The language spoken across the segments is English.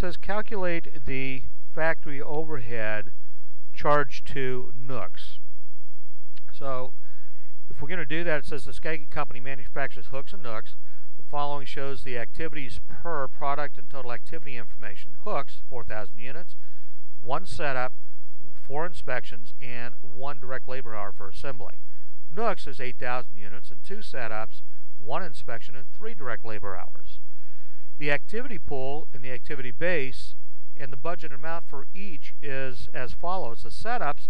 says calculate the factory overhead charged to Nooks. So if we're going to do that, it says the Skagit Company manufactures hooks and nooks. The following shows the activities per product and total activity information. Hooks, 4,000 units, 1 setup, 4 inspections, and 1 direct labor hour for assembly. Nooks is 8,000 units and 2 setups, 1 inspection, and 3 direct labor hours. The activity pool and the activity base and the budget amount for each is as follows. The setups,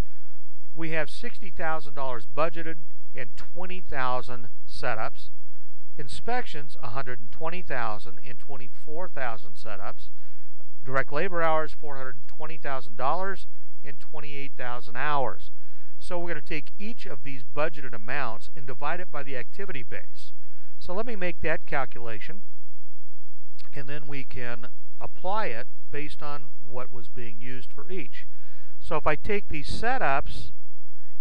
we have $60,000 budgeted and 20,000 setups. Inspections, 120,000 and 24,000 setups. Direct labor hours, $420,000 and 28,000 hours. So we're going to take each of these budgeted amounts and divide it by the activity base. So let me make that calculation, and then we can apply it based on what was being used for each. So if I take these setups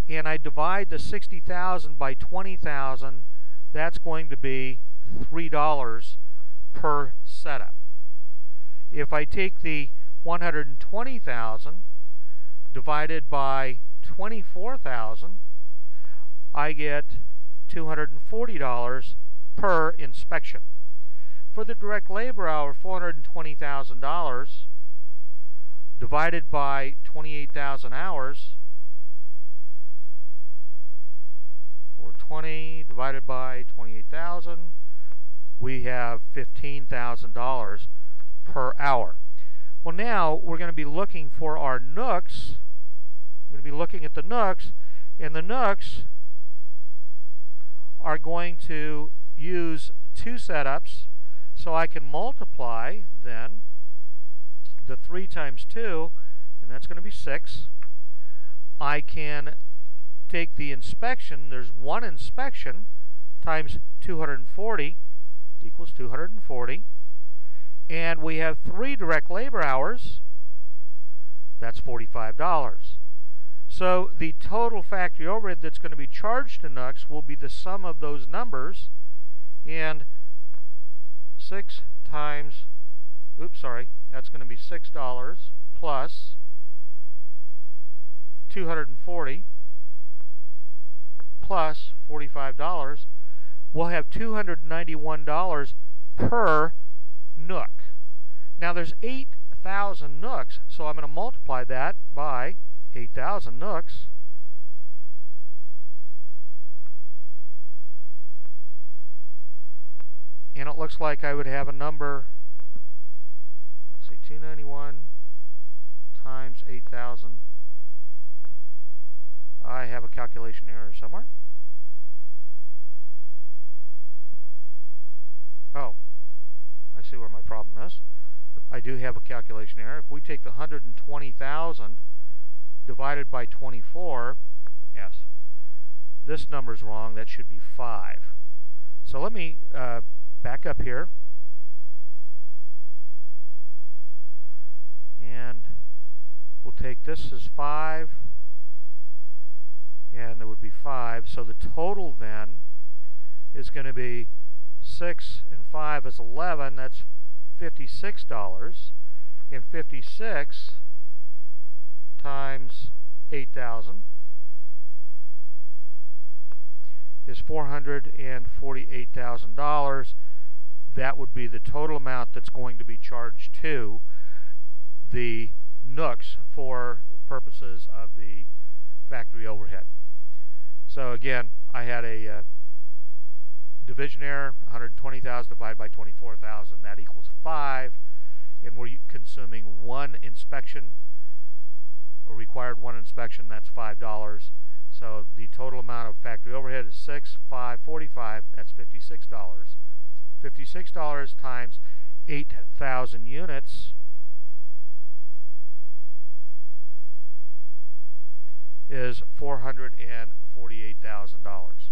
and I divide the 60,000 by 20,000, that's going to be $3 per setup. If I take the 120,000 divided by 24,000, I get $240 per inspection. For the direct labor hour, $420,000 divided by 28,000 hours, 420 divided by 28,000, we have $15,000 per hour. Well, now we're going to be looking for our nooks. We're going to be looking at the nooks, and the nooks are going to use 2 setups, so I can multiply then the 3 times 2, and that's going to be 6. I can take the inspection, there's 1 inspection, times 240 equals 240. And we have 3 direct labor hours, that's $45. So the total factory overhead that's going to be charged to Nooks will be the sum of those numbers, and 6 times, that's going to be $6 plus 240 plus $45. We'll have $291 per nook. Now there's 8,000 nooks, so I'm going to multiply that by 8,000 nooks. And it looks like I would have a number, let's see, 291 times 8,000. I have a calculation error somewhere. Oh, I see where my problem is. I do have a calculation error. If we take the 120,000 divided by 24, yes, this number's wrong. That should be 5. So let me back up here, and we'll take this as 5, and there would be 5. So the total then is going to be 6 and 5 is 11. That's $56. And 56 times 8,000 is $448,000. That would be the total amount that's going to be charged to the nooks for purposes of the factory overhead. So again, I had a division error. 120,000 divided by 24,000, that equals 5. And we're consuming 1 inspection, or required 1 inspection, that's $5. So the total amount of factory overhead is 6, 5, 45, that's $56. $56 times 8,000 units is $448,000.